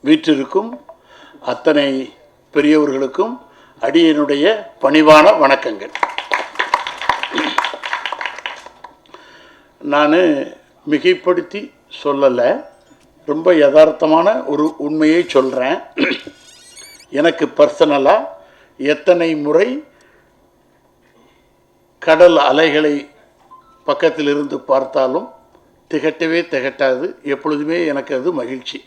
வீற்றிருக்கும் அத்தனை பெரியவர்களுக்கும் அடியனுடைய பணிவான வணக்கங்கள். நான் மிகைப்படுத்தி சொல்லலை, ரொம்ப யதார்த்தமான ஒரு உண்மையை சொல்கிறேன். எனக்கு பர்சனலாக எத்தனை முறை கடல் அலைகளை பக்கத்தில் இருந்து பார்த்தாலும் திகட்டவே திகட்டாது. எப்பொழுதுமே எனக்கு அது மகிழ்ச்சி.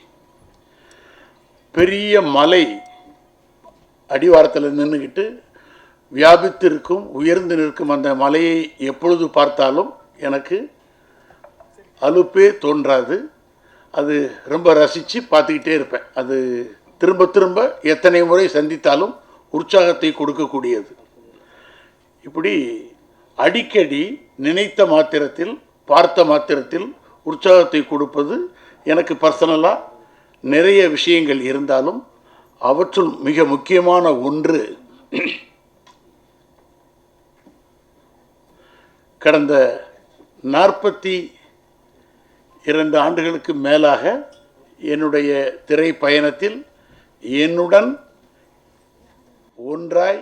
பெரிய மலை அடிவாரத்தில் நின்றுக்கிட்டு வியாபித்து இருக்கும், உயர்ந்து நிற்கும் அந்த மலையை எப்பொழுது பார்த்தாலும் எனக்கு அலுப்பே தோன்றாது. அது ரொம்ப ரசித்து பார்த்துக்கிட்டே இருப்பேன். அது திரும்ப திரும்ப எத்தனை முறை சந்தித்தாலும் உற்சாகத்தை கொடுக்கக்கூடியது. இப்படி அடிக்கடி நினைத்த மாத்திரத்தில் பார்த்த மாத்திரத்தில் உற்சாகத்தை கொடுப்பது எனக்கு பர்சனலாக நிறைய விஷயங்கள் இருந்தாலும் அவற்றுள் மிக முக்கியமான ஒன்று, கடந்த 42 ஆண்டுகளுக்கு மேலாக என்னுடைய திரை பயணத்தில் என்னுடன் ஒன்றாய்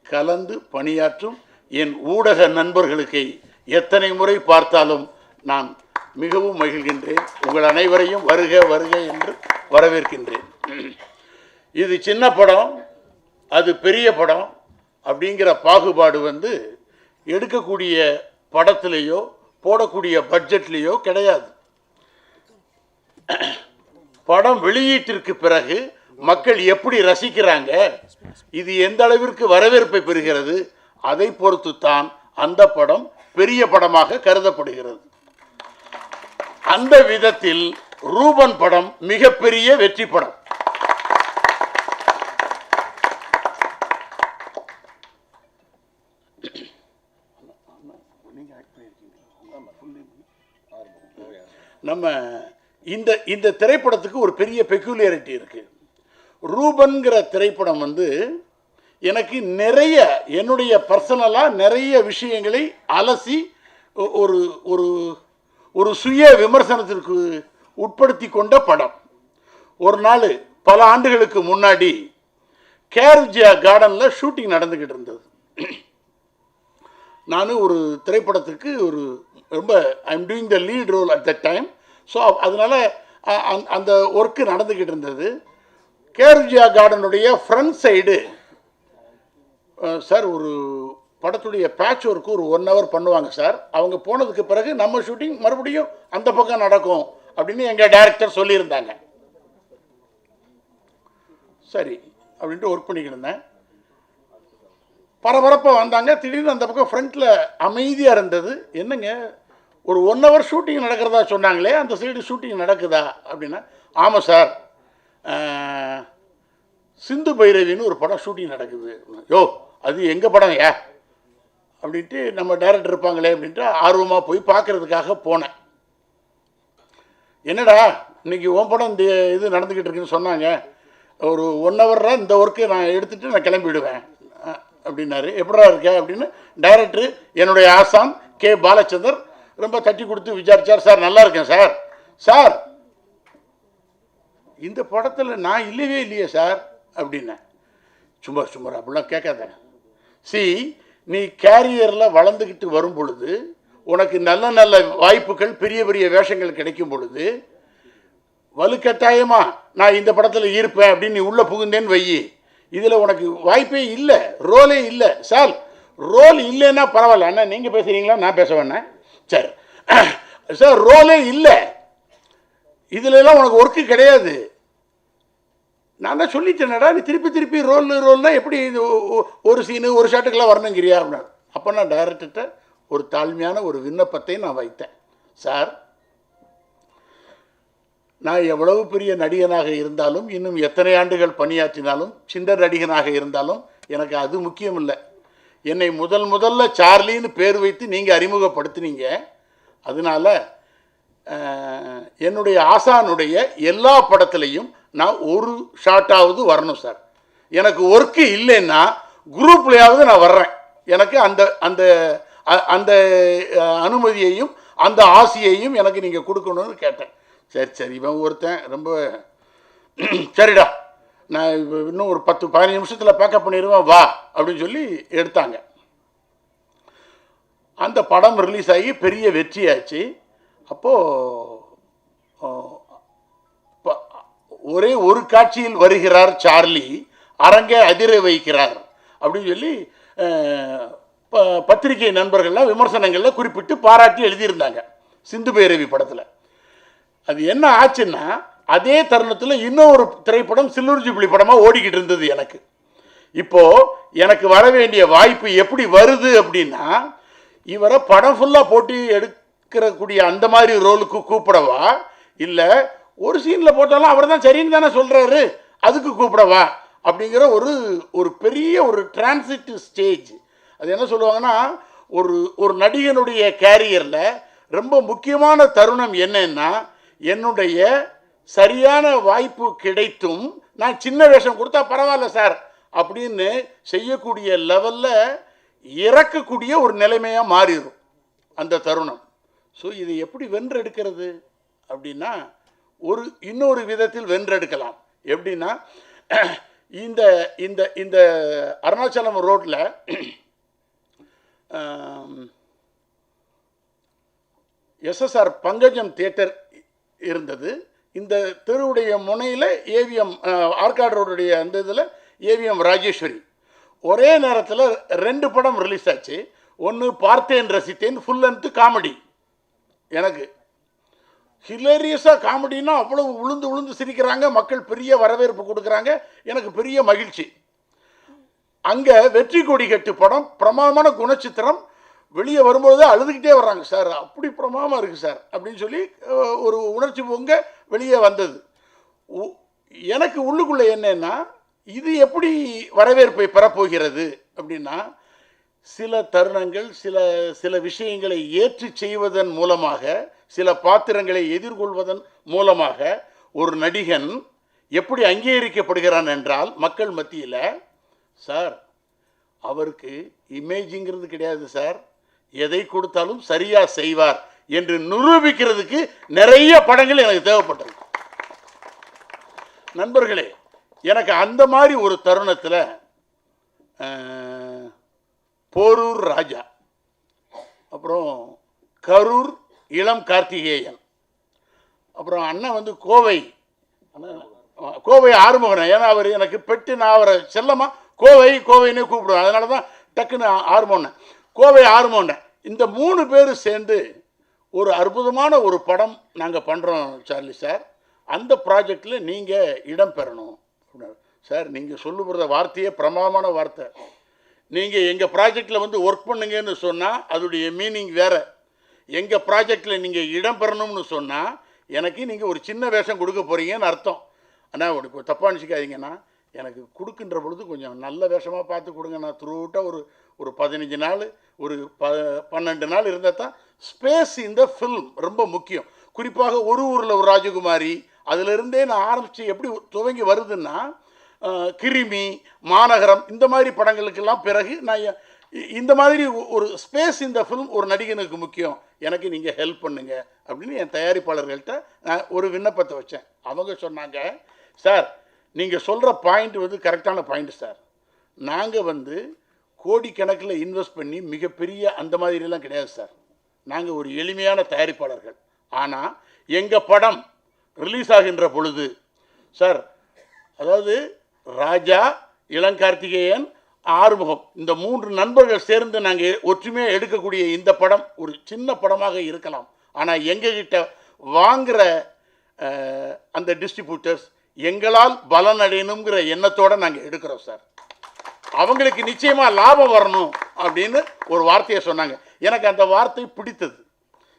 கலந்து பணியாற்றும் என் ஊடக நண்பர்களுக்கு எத்தனை முறை பார்த்தாலும் நான் மிகவும் மகிழ்கின்றேன். உங்கள் அனைவரையும் வருக வருக என்று வரவேற்கின்றேன். இது சின்ன படம், அது பெரிய படம் அப்படிங்கிற பாகுபாடு எடுக்கக்கூடிய படத்திலேயோ போடக்கூடிய பட்ஜெட்லேயோ கிடையாது. படம் வெளியீட்டிற்கு பிறகு மக்கள் எப்படி ரசிக்கிறாங்க, இது எந்த அளவிற்கு வரவேற்பை பெறுகிறது, அதை பொறுத்து தான் அந்த படம் பெரிய படமாக கருதப்படுகிறது. அந்த விதத்தில் ரூபன் படம் மிகப்பெரிய வெற்றி படம். நம்ம இந்த திரைப்படத்துக்கு ஒரு பெரிய பெக்யூலியாரிட்டி இருக்கு. ரூபன்கிற திரைப்படம் எனக்கு நிறைய என்னுடைய பர்சனலாக நிறைய விஷயங்களை அலசி ஒரு ஒரு ஒரு சுய விமர்சனத்திற்கு உட்படுத்தி கொண்ட படம். ஒரு நாள் பல ஆண்டுகளுக்கு முன்னாடி கேர்ஜியா கார்டனில் ஷூட்டிங் நடந்துக்கிட்டு இருந்தது. நான் ஒரு திரைப்படத்துக்கு ரொம்ப I'm doing the lead role at the time. So அதனால் அந்த ஒர்க்கு நடந்துக்கிட்டு இருந்தது. கேர்ஜியா கார்டனுடைய ஃப்ரண்ட் சைடு சார் ஒரு படத்துடைய பேட்ச் ஒர்க்கு ஒரு 1 hour பண்ணுவாங்க சார். அவங்க போனதுக்கு பிறகு நம்ம ஷூட்டிங் மறுபடியும் அந்த பக்கம் நடக்கும் அப்படின்னு எங்கள் டைரக்டர் சொல்லியிருந்தாங்க. சரி அப்படின்ட்டு ஒர்க் பண்ணிக்கிட்டு இருந்தேன். பரபரப்பாக வந்தாங்க. திடீர்னு அந்த பக்கம் ஃப்ரண்ட்டில் அமைதியாக இருந்தது. என்னங்க ஒரு 1 hour ஷூட்டிங் நடக்கிறதா சொன்னாங்களே, அந்த சைடு ஷூட்டிங் நடக்குதா அப்படின்னா, ஆமாம் சார், சிந்து பைரவின்னு ஒரு படம் ஷூட்டிங் நடக்குது. யோ அது எங்கள் படம் ஏ அப்படின்ட்டு நம்ம டைரக்டர் இருப்பாங்களே அப்படின்ட்டு ஆர்வமாக போய் பார்க்குறதுக்காக போனேன். என்னடா இன்றைக்கி உன் படம் இந்த இது நடந்துக்கிட்டு இருக்குன்னு சொன்னாங்க, ஒரு 1 hour இந்த ஒர்க்கு நான் எடுத்துகிட்டு நான் கிளம்பிவிடுவேன் அப்படின்னாரு. எப்படா இருக்க அப்படின்னு டைரக்டர் என்னுடைய ஆசான் கே பாலச்சந்தர் ரொம்ப தட்டி கொடுத்து விசாரிச்சார். சார் நல்லா இருக்கேன் சார். சார் இந்த படத்தில் நான் இல்லவே இல்லையே சார் அப்படின்னேன். சும்மா சும்மா அப்படிலாம் கேட்காத. நீ கேரியரில் வளர்ந்துக்கிட்டு வரும் பொழுது, உனக்கு நல்ல நல்ல வாய்ப்புகள் பெரிய பெரிய வேஷங்கள் கிடைக்கும் பொழுது, வலுக்கட்டாயமாக நான் இந்த படத்தில் இருப்பேன் அப்படின்னு நீ உள்ளே புகுந்தேன்னு வையி, இதில் உனக்கு வாய்ப்பே இல்லை, ரோலே இல்லை. சார் ரோல் இல்லைன்னா பரவாயில்ல அண்ணா, நீங்கள் பேசுகிறீங்களா நான் பேச வேணேன். சரி சார் ரோலே இல்லை, இதுலலாம் உனக்கு ஒர்க்கு கிடையாது. நான் தான் சொல்லிட்டேனடா, நீ திருப்பி திருப்பி ரோல்னா எப்படி இது ஒரு சீனு ஒரு ஷாட்டுக்கெல்லாம் வரணுங்கிறியா அப்படின்னா. அப்போ நான் டைரக்டர்கிட்ட ஒரு தாழ்மையான ஒரு விண்ணப்பத்தை நான் வைத்தேன். சார் நான் எவ்வளவு பெரிய நடிகனாக இருந்தாலும், இன்னும் எத்தனை ஆண்டுகள் பணியாற்றினாலும், சின்ன நடிகனாக இருந்தாலும் எனக்கு அது முக்கியம் இல்லை. என்னை முதல்ல சார்லின்னு பேர் வைத்து நீங்கள் அறிமுகப்படுத்தினீங்க. அதனால் என்னுடைய ஆசானுடைய எல்லா படத்துலையும் நான் ஒரு ஷாட்டாவது வரணும் சார். எனக்கு ஒர்க்கு இல்லைன்னா குரூப்லையாவது நான் வர்றேன். எனக்கு அந்த அந்த அந்த அனுமதியையும் அந்த ஆசையையும் எனக்கு நீங்கள் கொடுக்கணும்னு கேட்டேன். சரி இவன் ஒருத்தன் ரொம்ப சரிடா நான் இன்னும் ஒரு 10-15 நிமிஷத்தில் பேக்கப் பண்ணிடுவேன் வா அப்படின்னு சொல்லி எடுத்தாங்க. அந்த படம் ரிலீஸ் ஆகி பெரிய வெற்றியாச்சு. அப்போது ஒரே ஒரு காட்சியில் வருகிறார் சார்லி, அரங்கை அதிர வைக்கிறார் அப்படின்னு சொல்லி பத்திரிகை நண்பர்கள்லாம் விமர்சனங்களில் குறிப்பிட்டு பாராட்டி எழுதியிருந்தாங்க சிந்து பைரவி படத்தில். அது என்ன ஆச்சுன்னா, அதே தருணத்தில் இன்னொரு திரைப்படம் சில்லூர் ஜூப்ளி படமாக ஓடிக்கிட்டு இருந்தது எனக்கு. இப்போது எனக்கு வர வேண்டிய வாய்ப்பு எப்படி வருது அப்படின்னா, இவரை படம் ஃபுல்லாக போட்டு எடுக்கிறக்கூடிய அந்த மாதிரி ரோலுக்கு கூப்பிடவா, இல்லை ஒரு சீனில் போட்டாலும் அவர் தான் சரின்னு தானே சொல்கிறாரு அதுக்கு கூப்பிடவா அப்படிங்கிற ஒரு பெரிய ஒரு டிரான்சிட் ஸ்டேஜ். அது என்ன சொல்லுவாங்கன்னா, ஒரு நடிகனுடைய கேரியரில் ரொம்ப முக்கியமான தருணம் என்னன்னா, என்னுடைய சரியான வாய்ப்பு கிடைத்தும் நான் சின்ன வேஷம் கொடுத்தா பரவாயில்ல சார் அப்படின்னு செய்யக்கூடிய லெவலில் இறக்கக்கூடிய ஒரு நிலைமையாக மாறிடும் அந்த தருணம். ஸோ இது எப்படி வென்றெடுக்கிறது அப்படின்னா, இன்னொரு விதத்தில் வென்றெடுக்கலாம். எப்படின்னா, இந்த இந்த இந்த அருணாச்சலம் ரோட்டில் எஸ்எஸ்ஆர் பங்கஜம் தியேட்டர் இருந்தது. இந்த தெருவுடைய முனையில் ஏவிஎம் ஆர்காட் ரோடுடைய அந்த இதில் ஏவிஎம் ராஜேஸ்வரி. ஒரே நேரத்தில் 2 படம் ரிலீஸ் ஆச்சு. ஒன்று பார்த்தேன் ரசித்தேன், ஃபுல் லென்த்து காமெடி. எனக்கு ஹிலேரியஸாக காமெடின்னா அவ்வளவு உளுந்து உளுந்து சிரிக்கிறாங்க, மக்கள் பெரிய வரவேற்பு கொடுக்குறாங்க, எனக்கு பெரிய மகிழ்ச்சி. அங்கே வெற்றி கொடி கட்டு படம் பிரமாதமான குணச்சித்திரம். வெளியே வரும்போது அழுதுகிட்டே வர்றாங்க, சார் அப்படி பிரமாதமாக இருக்குது சார் அப்படின்னு சொல்லி ஒரு உணர்ச்சி பொங்க வெளியே வந்தது. எனக்கு உள்ளுக்குள்ளே என்னன்னா, இது எப்படி வரவேற்பை பெறப்போகிறது அப்படின்னா, சில தருணங்கள் சில விஷயங்களை ஏற்று செய்வதன் மூலமாக, சில பாத்திரங்களை எதிர்கொள்வதன் மூலமாக ஒரு நடிகன் எப்படி அங்கீகரிக்கப்படுகிறான் என்றால், மக்கள் மத்தியில் சார் அவருக்கு இமேஜிங்கிறது கிடையாது சார், எதை கொடுத்தாலும் சரியாக செய்வார் என்று நிரூபிக்கிறதுக்கு நிறைய படங்கள் எனக்கு தேவைப்பட்டது. நண்பர்களே, எனக்கு அந்த மாதிரி ஒரு தருணத்தில் போரூர் ராஜா, அப்புறம் கரூர் இளம் கார்த்திகேயன், அப்புறம் அண்ணன் வந்து கோவை ஆறுமுகன். ஏன்னா அவர் எனக்கு பெட்டு, நான் அவரை செல்லமாக கோவைன்னு கூப்பிடுவேன். அதனால தான் டக்குன்னு ஆறுமுகன், கோவை ஆறுமுகன். இந்த 3 பேர் சேர்ந்து ஒரு அற்புதமான ஒரு படம் நாங்கள் பண்ணுறோம் சார்லி சார், அந்த ப்ராஜெக்டில் நீங்கள் இடம் பெறணும் சார். நீங்கள் சொல்லுகிற வார்த்தையே பிரமாதமான வார்த்தை. நீங்கள் எங்கள் ப்ராஜெக்டில் வந்து ஒர்க் பண்ணுங்கன்னு சொன்னால் அதோடைய மீனிங் வேறு. எங்கள் ப்ராஜெக்டில் நீங்கள் இடம் பெறணும்னு சொன்னால் எனக்கு நீங்கள் ஒரு சின்ன வேஷம் கொடுக்க போகிறீங்கன்னு அர்த்தம். ஆனால் இப்போ தப்பாக நினச்சிக்காதீங்கன்னா, எனக்கு கொடுக்குன்ற பொழுது கொஞ்சம் நல்ல வேஷமாக பார்த்து கொடுங்க. நான் த்ரூட்டாக ஒரு 15 நாள் ஒரு 12 நாள் இருந்தால் தான் ஸ்பேஸ் இந்த ஃபில்ம் ரொம்ப முக்கியம். குறிப்பாக ஒரு ஊரில் ஒரு ராஜகுமாரி, அதிலிருந்தே நான் ஆரம்பித்து எப்படி துவங்கி வருதுன்னா, கிருமி, மாநகரம், இந்த மாதிரி படங்களுக்கெல்லாம் பிறகு நான் இந்த மாதிரி ஒரு ஸ்பேஸ் இந்த ஃபில்ம் ஒரு நடிகனுக்கு முக்கியம், எனக்கு நீங்கள் ஹெல்ப் பண்ணுங்க அப்படின்னு என் தயாரிப்பாளர்கள்ட்ட நான் ஒரு விண்ணப்பத்தை வச்சேன். அவங்க சொன்னாங்க, சார் நீங்கள் சொல்கிற பாயிண்ட் வந்து கரெக்டான பாயிண்ட் சார், நாங்கள் வந்து கோடிக்கணக்கில் இன்வெஸ்ட் பண்ணி மிகப்பெரிய அந்த மாதிரிலாம் கிடையாது சார், நாங்கள் ஒரு எளிமையான தயாரிப்பாளர்கள். ஆனால் எங்கள் படம் ரிலீஸ் ஆகின்ற பொழுது சார், அதாவது ராஜா, இளங்கார்த்திகேயன், ஆறுமுகம், இந்த 3 நண்பர்கள் சேர்ந்து நாங்கள் ஒற்றுமையாக எடுக்கக்கூடிய இந்த படம் ஒரு சின்ன படமாக இருக்கலாம், ஆனால் எங்ககிட்ட வாங்குகிற அந்த டிஸ்ட்ரிபியூட்டர்ஸ் எங்களால் பலன் அடையணுங்கிற எண்ணத்தோடு நாங்கள் எடுக்கிறோம் சார், அவங்களுக்கு நிச்சயமாக லாபம் வரணும் அப்படின்னு ஒரு வார்த்தையை சொன்னாங்க. எனக்கு அந்த வார்த்தை பிடித்தது.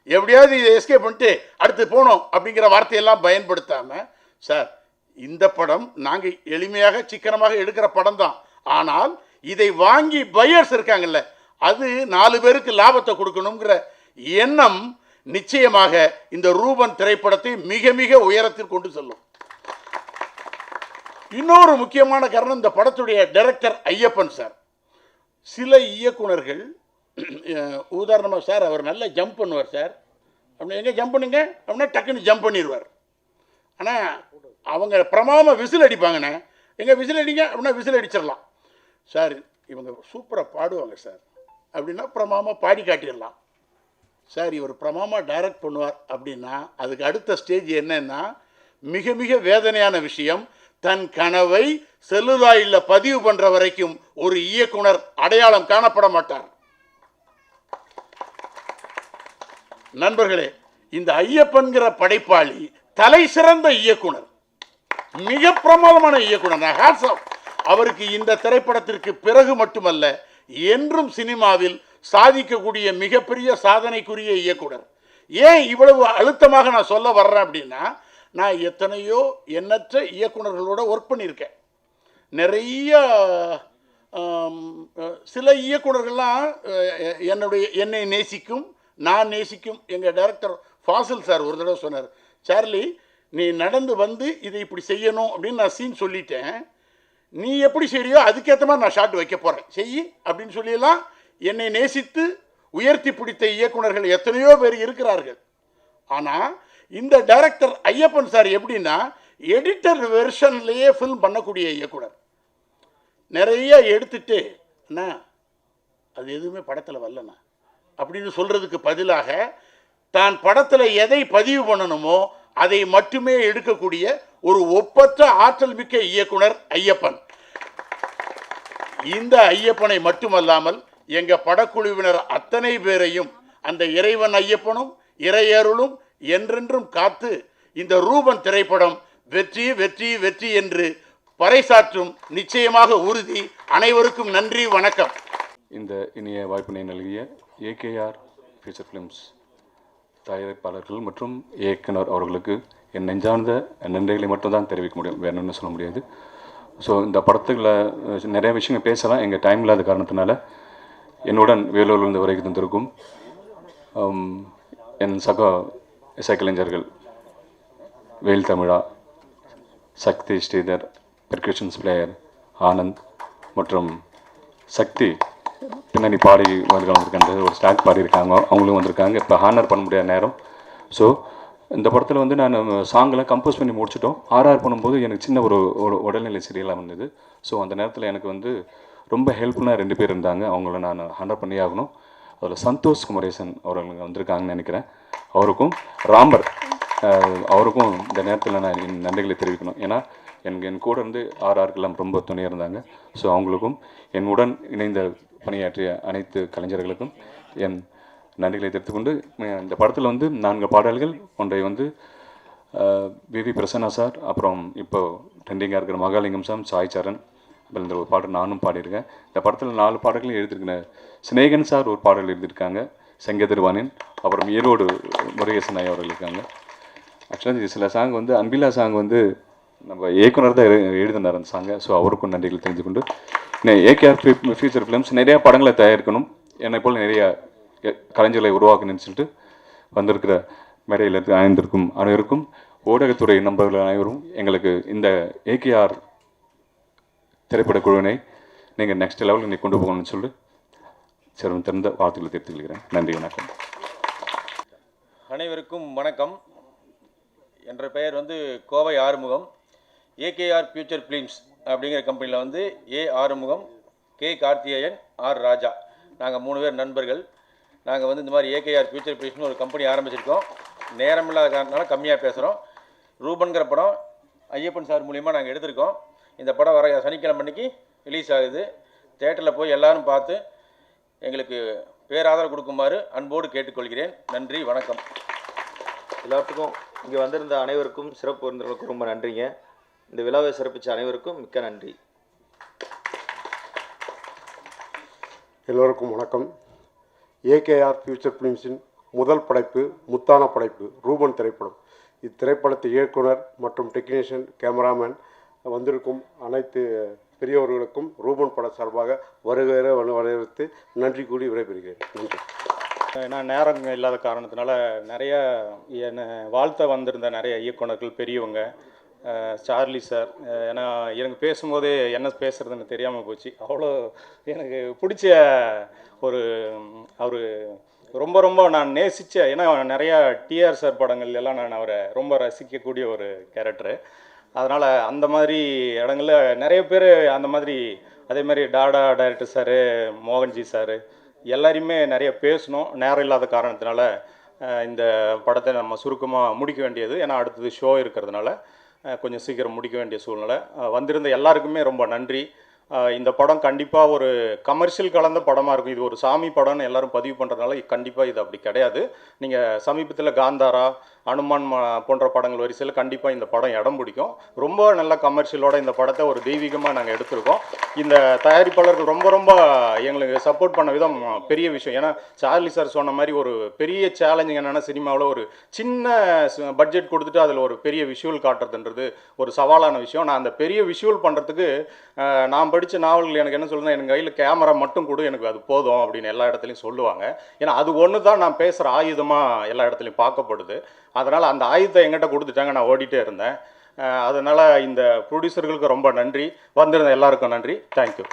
எப்படியாவது இதை எஸ்கேப் பண்ணிட்டு அடுத்து போனோம் அப்படிங்கிற வார்த்தையெல்லாம் பயன்படுத்தாமல், சார் இந்த படம் நாங்கள் எளிமையாக சிக்கனமாக எடுக்கிற படம் தான், ஆனால் இதை வாங்கி பையர்ஸ் இருக்காங்கல்ல, அது 4 பேருக்கு லாபத்தை கொடுக்கணுங்கிற எண்ணம் நிச்சயமாக இந்த ரூபன் திரைப்படத்தை மிக மிக உயரத்தில் கொண்டு செல்லும். இன்னொரு முக்கியமான காரணம், இந்த படத்துடைய டைரக்டர் ஐயப்பன் சார். சில இயக்குனர்கள் உதாரணமாக சார் அவர் நல்லா ஜம்ப் பண்ணுவார் சார், அப்படின்னா எங்கே ஜம்ப் பண்ணுங்க அப்படின்னா டக்குன்னு ஜம்ப் பண்ணிடுவார். ஆனால் அவங்க பிரமாதமாக விசில் அடிப்பாங்கண்ணே. எங்கே விசில் அடிங்க அப்படின்னா விசில் அடிச்சிடலாம். சார் இவங்க சூப்பராக பாடுவாங்க சார் அப்படின்னா பிரமாதமாக பாடி காட்டிடலாம். சார் இவர் பிரமாதமாக டைரக்ட் பண்ணுவார் அப்படின்னா அதுக்கு அடுத்த ஸ்டேஜ் என்னன்னா, மிக மிக வேதனையான விஷயம், தன் கனவை செல்லுலாயில் பதிவு பண்ணுற வரைக்கும் ஒரு இயக்குனர் அடையாளம் காணப்பட மாட்டார். நண்பர்களே, இந்த ஐயப்பன்கிற படைப்பாளி தலை சிறந்த இயக்குனர், மிக பிரமாதமான இயக்குனர். அவருக்கு இந்த திரைப்படத்திற்கு பிறகு மட்டுமல்ல, என்றும் சினிமாவில் சாதிக்கக்கூடிய மிகப்பெரிய சாதனைக்குரிய இயக்குனர். ஏன் இவ்வளவு அழுத்தமாக நான் சொல்ல வர்றேன் அப்படின்னா, நான் எத்தனையோ எண்ணற்ற இயக்குனர்களோட ஒர்க் பண்ணியிருக்கேன். நிறைய சில இயக்குனர்கள்லாம் என்னை நேசிக்கும், நான் நேசிக்கும். எங்கள் டைரக்டர் ஃபாசில் சார் ஒரு தடவை சொன்னார், சார்லி நீ நடந்து வந்து இதை இப்படி செய்யணும் அப்படின்னு நான் சீன் சொல்லிட்டேன், நீ எப்படி செய்யறியோ அதுக்கேற்ற மாதிரி நான் ஷாட் வைக்க போகிறேன், செய் அப்படின்னு சொல்லியெல்லாம் என்னை நேசித்து உயர்த்தி பிடித்த இயக்குனர்கள் எத்தனையோ பேர் இருக்கிறார்கள். ஆனால் இந்த டைரக்டர் ஐயப்பன் சார் எப்படின்னா, எடிட்டர் வெர்ஷன்லேயே ஃபில்ம் பண்ணக்கூடிய இயக்குனர். நிறைய எடுத்துட்டு அண்ணா அது எதுவுமே படத்தில் வரலண்ணா அப்படின்னு சொல்கிறதுக்கு பதிலாக தான் படத்தில் எதை பதிவு பண்ணணுமோ அதை மட்டுமே எடுக்கக்கூடிய ஒரு ஒப்பற்ற ஆற்றல் மிக்க இயக்குனர் ஐயப்பன். இந்த ஐயப்பனை மட்டுமல்லாமல் எங்கள் படக்குழுவினர் அத்தனை பேரையும் அந்த இறைவன் ஐயப்பனும் இறையருளும் என்றென்றும் காத்து இந்த ரூபன் திரைப்படம் வெற்றி வெற்றி வெற்றி என்று பறைசாற்றும் நிச்சயமாக உறுதி. அனைவருக்கும் நன்றி, வணக்கம். இந்த இனிய வாய்ப்பினை நல்கிய ஏகேஆர் ஃபியூச்சர் ஃபிலிம்ஸ் தயாரிப்பாளர்கள் மற்றும் இயக்குனர் அவர்களுக்கு என் நெஞ்சார்ந்த நன்றிகளை மட்டும்தான் தெரிவிக்க முடியும், வேற ஒன்றும் சொல்ல முடியாது. ஸோ இந்த படத்துக்குள்ள நிறைய விஷயங்கள் பேசலாம், எங்கள் டைம் இல்லாத காரணத்தினால என்னுடன் வேலூரிலிருந்து வரைக்கு தந்திருக்கும் என் சக இசைக்கலைஞர்கள் வேல் தமிழா, சக்தி ஸ்ரீதர், பெர்கஷன்ஸ் பிளேயர் ஆனந்த் மற்றும் சக்தி பின்னணி பாடி வந்திருக்காங்க, ஒரு ஸ்டாக் பாடியிருக்காங்க, அவங்களும் வந்திருக்காங்க. இப்போ ஹானர் பண்ண முடியாத நேரம். ஸோ இந்த படத்தில் வந்து நான் சாங்கெல்லாம் கம்போஸ் பண்ணி முடிச்சிட்டோம். ஆர்ஆர் பண்ணும்போது எனக்கு சின்ன ஒரு உடல்நிலை சரியில்லாமல் இருந்தது. ஸோ அந்த நேரத்தில் எனக்கு வந்து ரொம்ப ஹெல்ப்ஃபுல்லாக 2 பேர் இருந்தாங்க, அவங்கள நான் ஹானர் பண்ணி ஆகணும். அதில் சந்தோஷ் குமரேசன் அவர்கள் வந்திருக்காங்கன்னு நினைக்கிறேன். அவருக்கும் ராமர் அவருக்கும் இந்த நேரத்தில் நான் என் நன்றிகளை தெரிவிக்கணும். ஏன்னா என் கூட இருந்து ஆர்ஆருக்கெல்லாம் ரொம்ப துணையாக இருந்தாங்க. ஸோ அவங்களுக்கும் என்னுடன் இணைந்த பணியாற்றிய அனைத்து கலைஞர்களுக்கும் என் நன்றிகளை தெரிவித்துக்கொண்டு, இந்த படத்தில் வந்து 4 பாடல்கள், ஒன்றை வந்து விவி பிரசன்னா சார், அப்புறம் இப்போ ட்ரெண்டிங்காக இருக்கிற மகாலிங்கம் சார், சாய் சரண், அப்புறம் இந்த ஒரு பாடல் நானும் பாடியிருக்கேன். இந்த படத்தில் 4 பாடல்களும் எழுதியிருக்கேன். சினேகன் சார் ஒரு பாடல் எழுதியிருக்காங்க, செங்கதிர்வானின், அப்புறம் ஈரோடு முருகேசன் ஐயா அவர்கள் இருக்காங்க. ஆக்சுவலாக சில சாங் வந்து அன்பிலா சாங் வந்து நம்ம இயக்குனர் தான் எழுதினார் அந்த சாங்கை. ஸோ அவருக்கும் நன்றிகள் தெரிஞ்சுக்கொண்டு, ஏகேஆர் ஃபியூச்சர் ஃபிலிம்ஸ் நிறையா படங்களை தயாரிக்கணும், என்னை போல் நிறையா கலைஞர்களை உருவாக்கணும்னு சொல்லிட்டு வந்திருக்கிற மேடையில் அனைந்திருக்கும் அனைவருக்கும், ஊடகத்துறை நண்பர்கள் அனைவரும் எங்களுக்கு இந்த ஏகேஆர் திரைப்பட குழுவினை நீங்கள் நெக்ஸ்ட் லெவலுக்கு நீ கொண்டு போகணும்னு சொல்லி சிறந்த திறந்த வாழ்த்துக்களை தெரிவித்துக் கொள்கிறேன். நன்றி, வணக்கம். அனைவருக்கும் வணக்கம். என்ற பெயர் வந்து Kovai Arumugam. AKR future films அப்படிங்கிற கம்பெனியில் வந்து ஏ ஆறுமுகம், கே கார்த்திகேயன், ஆர் ராஜா, நாங்கள் 3 பேர் நண்பர்கள். நாங்கள் வந்து இந்த மாதிரி ஏகேஆர் ஃபியூச்சர் ஃபிலிம்ஸ்னு ஒரு கம்பெனி ஆரம்பிச்சிருக்கோம். நேரம் இல்லாத காரணத்தினால கம்மியாக பேசுகிறோம். ரூபன்கிற படம் ஐயப்பன் சார் மூலிமா நாங்கள் எடுத்திருக்கோம். இந்த படம் வர சனிக்கிழமை அன்னைக்கு ரிலீஸ் ஆகுது. தேட்டரில் போய் எல்லோரும் பார்த்து எங்களுக்கு பேராதரவு கொடுக்குமாறு அன்போடு கேட்டுக்கொள்கிறேன். நன்றி, வணக்கம். எல்லாத்துக்கும் இங்கே வந்திருந்த அனைவருக்கும், சிறப்பு விருந்தினர்களுக்கும் ரொம்ப நன்றிங்க. இந்த விழாவை சிறப்பித்த அனைவருக்கும் மிக்க நன்றி. எல்லோருக்கும் வணக்கம். ஏகேஆர் ஃபியூச்சர் ஃபிலிம்ஸின் முதல் படைப்பு, முத்தான படைப்பு ரூபன் திரைப்படம். இத்திரைப்படத்தை இயக்குனர் மற்றும் டெக்னீஷியன், கேமராமேன் வந்திருக்கும் அனைத்து பெரியவர்களுக்கும் ரூபன் பட சார்பாக வருகிற வரவேற்று நன்றி கூறி விடைபெறுகிறேன். நன்றி. நான் நேரம் இல்லாத காரணத்தினால நிறைய என்னை வாழ்த்த வந்திருந்த நிறைய இயக்குனர்கள் பெரியவங்க, சார்லி சார், ஏன்னா எனக்கு பேசும்போதே என்ன பேசுகிறதுன்னு தெரியாமல் போச்சு. அவ்வளோ எனக்கு பிடிச்ச ஒரு அவர் ரொம்ப ரொம்ப நான் நேசித்த, ஏன்னா நிறையா டிஆர் சார் படங்கள் எல்லாம் நான் அவரை ரொம்ப ரசிக்கக்கூடிய ஒரு கேரக்டரு. அதனால் அந்த மாதிரி இடங்கள்ல நிறைய பேர் அந்த மாதிரி, அதே மாதிரி Tata director sir, Mohan G sir எல்லாரையுமே நிறைய பேசணும். நேரம் இல்லாத காரணத்தினால இந்த படத்தை நம்ம சுருக்கமாக முடிக்க வேண்டியது, ஏன்னா அடுத்தது ஷோ இருக்கிறதுனால கொஞ்சம் சீக்கிரம் முடிக்க வேண்டிய சூழ்நிலை. வந்திருந்த எல்லாருக்குமே ரொம்ப நன்றி. இந்த படம் கண்டிப்பாக ஒரு கமர்ஷியல் கலந்த படமாக இருக்கும். இது ஒரு சாமி படம்னு எல்லாரும் பதிவு பண்ணுறதுனால கண்டிப்பாக இது அப்படி கிடையாது. நீங்கள் சமீபத்தில் காந்தாரா, அனுமான் போன்ற படங்கள் வரிசையில் கண்டிப்பாக இந்த படம் இடம் பிடிக்கும். ரொம்ப நல்ல கமர்ஷியலோட இந்த படத்தை ஒரு தெய்வீகமாக நாங்கள் எடுத்திருக்கோம். இந்த தயாரிப்பாளர்கள் ரொம்ப ரொம்ப எங்களுக்கு சப்போர்ட் பண்ண விதம் பெரிய விஷயம். ஏன்னா சார்லி சார் சொன்ன மாதிரி ஒரு பெரிய சேலஞ்சிங் என்னென்னா, சினிமாவில் ஒரு சின்ன பட்ஜெட் கொடுத்துட்டு அதில் ஒரு பெரிய விஷுவல் காட்டுறதுன்றது ஒரு சவாலான விஷயம். நான் அந்த பெரிய விஷுவல் பண்ணுறதுக்கு நான் படித்த நாவல்கள் எனக்கு என்ன சொல்லுன்னா, எனக்கு கையில் கேமரா மட்டும் கொடு, எனக்கு அது போதும் அப்படின்னு எல்லா இடத்துலையும் சொல்லுவாங்க. ஏன்னா அது ஒன்று தான் நான் பேசுகிற ஆயுதமாக எல்லா இடத்துலையும் பார்க்கப்படுது. அதனால் அந்த ஆயுதத்தை எங்கிட்ட கொடுத்துட்டாங்க, நான் ஓடிட்டே இருந்தேன். அதனால் இந்த ப்ரொடியூசர்களுக்கு ரொம்ப நன்றி, வந்திருந்த எல்லாருக்கும் நன்றி. தேங்க்யூ.